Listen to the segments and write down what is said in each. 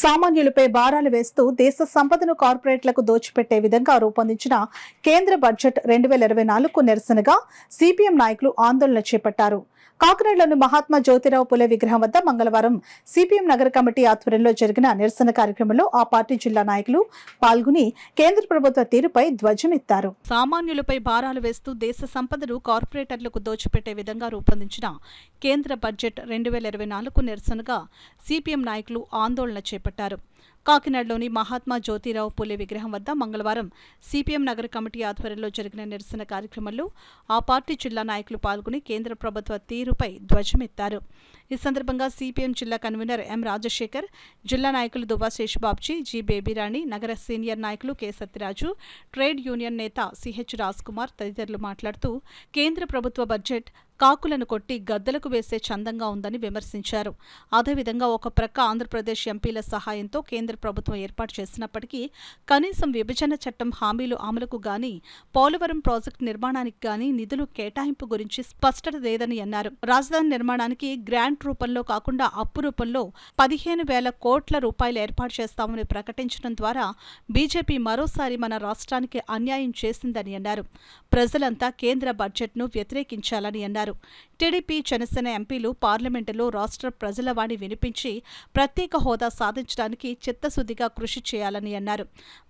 సామాన్యులపై భారాలు వేస్తూ దేశ సంపదను కార్పొరేట్లకు దోచిపెట్టే విధంగా రూపొందించిన కేంద్ర బడ్జెట్ 2024కు నిరసనగా సిపిఎం నాయకులు ఆందోళన చేపట్టారు. కాకినాడలోని మహాత్మా జ్యోతిరావు పులే విగ్రహం వద్ద మంగళవారం సిపిఎం నగర కమిటీ ఆధ్వర్యంలో జరిగిన నిరసన కార్యక్రమంలో ఆ పార్టీ జిల్లా నాయకులు పాల్గొని కేంద్ర ప్రభుత్వ తీరుపై ధ్వజమెత్తారు. సామాన్యులపై భారాలు వేస్తూ దేశ సంపదను కార్పొరేటర్లకు దోచిపెట్టే విధంగా రూపొందించిన కేంద్ర బడ్జెట్ 2024కు నిరసనగా సిపిఎం నాయకులు ఆందోళన చేపట్టారు. కాకినాడలోని మహాత్మా జ్యోతిరావు పులే విగ్రహం వద్ద మంగళవారం సిపిఎం నగర కమిటీ ఆధ్వర్యంలో జరిగిన నిరసన కార్యక్రమంలో ఆ పార్టీ జిల్లా నాయకులు పాల్గొని కేంద్ర ప్రభుత్వ తీరుపై ధ్వజమెత్తారు. ఈ సందర్భంగా సిపిఎం జిల్లా కన్వీనర్ ఎం రాజశేఖర్, జిల్లా నాయకులు దువ్వా శేషబాబ్జీ, జి బేబీరాణి, నగర సీనియర్ నాయకులు కె సత్యరాజు, ట్రేడ్ యూనియన్ నేత సిహెచ్ రాజ్కుమార్ తదితరులు మాట్లాడుతూ కేంద్ర ప్రభుత్వ బడ్జెట్ కాకులను కొట్టి గద్దలకు వేసే చందంగా ఉందని విమర్శించారు. అదేవిధంగా ఒక ప్రక్క ఆంధ్రప్రదేశ్ ఎంపీల సహాయంతో కేంద్ర ప్రభుత్వం ఏర్పాటు చేసినప్పటికీ కనీసం విభజన చట్టం హామీలు అమలుకు గాని, పోలవరం ప్రాజెక్టు నిర్మాణానికి గాని నిధులు కేటాయింపు గురించి స్పష్టత లేదని అన్నారు. రాజధాని నిర్మాణానికి గ్రాంట్ రూపంలో కాకుండా అప్పు రూపంలో 15,000 కోట్ల రూపాయలు ఏర్పాటు చేస్తామని ప్రకటించడం ద్వారా బీజేపీ మరోసారి మన రాష్ట్రానికి అన్యాయం చేసిందని అన్నారు. ప్రజలంతా కేంద్ర బడ్జెట్ను వ్యతిరేకించాలని అన్నారు. టీడీపీ, జనసేన ఎంపీలు పార్లమెంటులో రాష్ట్ర ప్రజల వాణి వినిపించి ప్రత్యేక హోదా సాధించడానికి చిత్తశుద్ధిగా కృషి చేయాలని అన్నారు.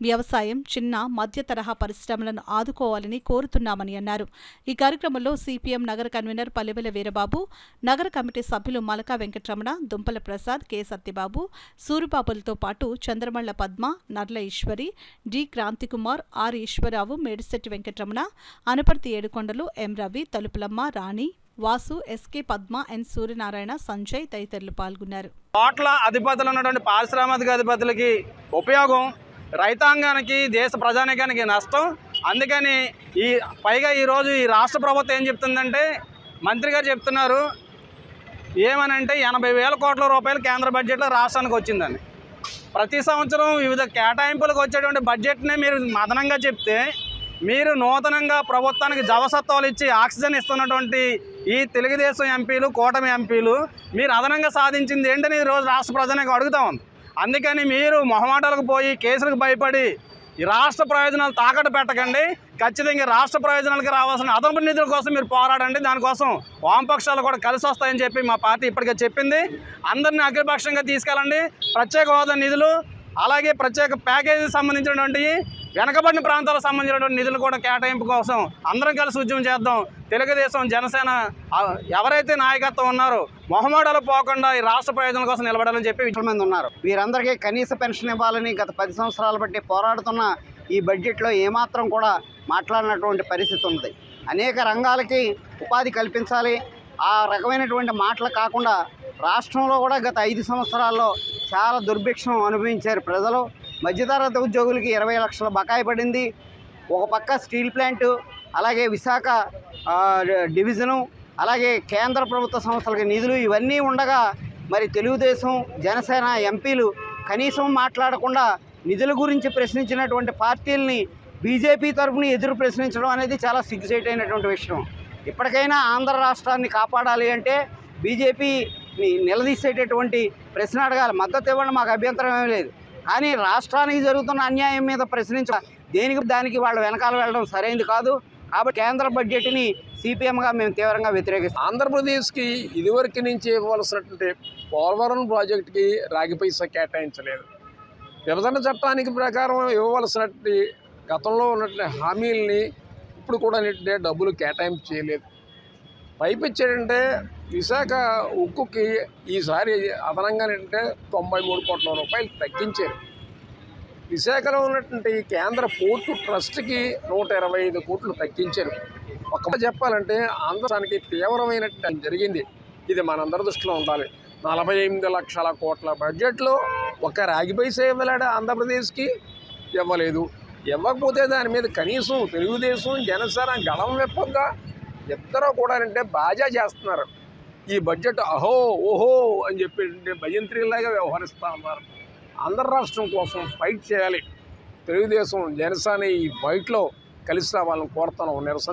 వ్యవసాయం, చిన్న మధ్య తరహా పరిశ్రమలను ఆదుకోవాలని కోరుతున్నామని అన్నారు. ఈ కార్యక్రమంలో సిపిఎం నగర కన్వీనర్ పల్లెవెల వీరబాబు, నగర కమిటీ సభ్యులు మలకా వెంకటరమణ, దుంపల ప్రసాద్, కె సత్యబాబు, సూరిబాబులతో పాటు Chandramalla Padma, Narla Eswari, D Kranthikumar, R Eswararao, Medisetti Venkataramana, Anaparthi Edukondalu, M Ravi, Talupulamma, Rani, Vasu, SK Padma, N Suryanarayana, Sanjay తదితరులు పాల్గొన్నారు. కోట్ల అధిపతులు ఉన్నటువంటి పారిశ్రామిక అధిపతులకి ఉపయోగం, రైతాంగానికి, దేశ ప్రజానికానికి నష్టం. అందుకని పైగా ఈరోజు ఈ రాష్ట్ర ప్రభుత్వం ఏం చెప్తుందంటే, మంత్రి గారు చెప్తున్నారు ఏమనంటే 80,000 కోట్ల రూపాయలు కేంద్ర బడ్జెట్లో రాష్ట్రానికి వచ్చిందని. ప్రతి సంవత్సరం వివిధ కేటాయింపులకు వచ్చేటువంటి బడ్జెట్నే మీరు మదనంగా చెప్తే, మీరు నూతనంగా ప్రభుత్వానికి జవసత్వాలు ఇచ్చి ఆక్సిజన్ ఇస్తున్నటువంటి ఈ తెలుగుదేశం ఎంపీలు, కూటమి ఎంపీలు మీరు అదనంగా సాధించింది ఏంటని ఈరోజు రాష్ట్ర ప్రజలకు అడుగుతా ఉంది. అందుకని మీరు మొహమాటాలకు పోయి కేసులకు భయపడి ఈ రాష్ట్ర ప్రయోజనాలు తాకట్టు పెట్టకండి. ఖచ్చితంగా రాష్ట్ర ప్రయోజనాలకు రావాల్సిన అదనపు నిధుల కోసం మీరు పోరాడండి. దానికోసం వామపక్షాలు కూడా కలిసి వస్తాయని చెప్పి మా పార్టీ ఇప్పటికే చెప్పింది. అందరినీ అఖిలపక్షంగా తీసుకెళ్ళండి. ప్రత్యేక హోదా నిధులు, అలాగే ప్రత్యేక ప్యాకేజీకి సంబంధించినటువంటి వెనకబడిన ప్రాంతాలకు సంబంధించినటువంటి నిధులు కూడా కేటాయింపు కోసం అందరం కలిసి ఉద్యమం చేద్దాం. తెలుగుదేశం, జనసేన ఎవరైతే నాయకత్వం ఉన్నారో మొహమాటాలు పోకుండా ఈ రాష్ట్ర ప్రయోజనాల కోసం నిలబడాలని చెప్పి మంది ఉన్నారు. వీరందరికీ కనీస పెన్షన్ ఇవ్వాలని గత 10 సంవత్సరాలు బట్టి పోరాడుతున్న ఈ బడ్జెట్లో ఏమాత్రం కూడా మాట్లాడినటువంటి పరిస్థితి ఉంది. అనేక రంగాలకి ఉపాధి కల్పించాలి. ఆ రకమైనటువంటి మాటలు కాకుండా రాష్ట్రంలో కూడా గత 5 సంవత్సరాల్లో చాలా దుర్భిక్షం అనుభవించారు ప్రజలు. మధ్యతరగతి ఉద్యోగులకి 20 లక్షల బకాయి పడింది. ఒక పక్క స్టీల్ ప్లాంటు, అలాగే విశాఖ డివిజను, అలాగే కేంద్ర ప్రభుత్వ సంస్థలకి నిధులు ఇవన్నీ ఉండగా మరి తెలుగుదేశం, జనసేన ఎంపీలు కనీసం మాట్లాడకుండా నిధుల గురించి ప్రశ్నించినటువంటి పార్టీలని బీజేపీ తరఫున ఎదురు ప్రశ్నించడం అనేది చాలా సిగ్గుచేటైనటువంటి విషయం. ఇప్పటికైనా ఆంధ్ర రాష్ట్రాన్ని కాపాడాలి అంటే బీజేపీని నిలదీసేటటువంటి ప్రశ్న అడగాలి. మద్దతు ఇవ్వండి, మాకు అభ్యంతరం ఏమీ లేదు. కానీ రాష్ట్రానికి జరుగుతున్న అన్యాయం మీద దానికి వాళ్ళు వెనకాల వెళ్ళడం సరైనది కాదు. కాబట్టి కేంద్ర బడ్జెట్ని సిపిఎంగా మేము తీవ్రంగా వ్యతిరేకిస్తాం. ఆంధ్రప్రదేశ్కి ఇదివరకు నుంచి ఇవ్వవలసినటువంటి పోలవరం ప్రాజెక్టుకి రాగి పైసా కేటాయించలేదు. విభజన చట్టానికి ప్రకారం ఇవ్వవలసినటువంటి గతంలో ఉన్నటువంటి హామీలని ఇప్పుడు కూడా డబ్బులు కేటాయింపు చేయలేదు. పైపిచ్చాడంటే విశాఖ ఉక్కుకి ఈసారి అదనంగా 93 కోట్ల రూపాయలు తగ్గించారు. విశాఖలో ఉన్నటువంటి కేంద్ర పోర్టు ట్రస్ట్కి 125 కోట్లు తగ్గించారు. ఒక చెప్పాలంటే ఆంధ్రానికి తీవ్రమైనటువంటి జరిగింది. ఇది మనందరి దృష్టిలో ఉండాలి. 48 లక్షల కోట్ల బడ్జెట్లో ఒక రాగి పైసా ఇవ్వలేడు ఆంధ్రప్రదేశ్కి, ఇవ్వలేదు. ఇవ్వకపోతే దాని మీద కనీసం తెలుగుదేశం, జనసేన గళం విప్పగా ఇద్దరు కూడా బాజా చేస్తున్నారు. ఈ బడ్జెట్ అహో ఓహో అని చెప్పి భజంత్రిలాగా వ్యవహరిస్తూ ఉన్నారు. ఆంధ్ర రాష్ట్రం కోసం ఫైట్ చేయాలి. తెలుగుదేశం, జనసేన ఈ ఫైట్లో కలిసి రావాలని కోరుతున్నాం. నిరసన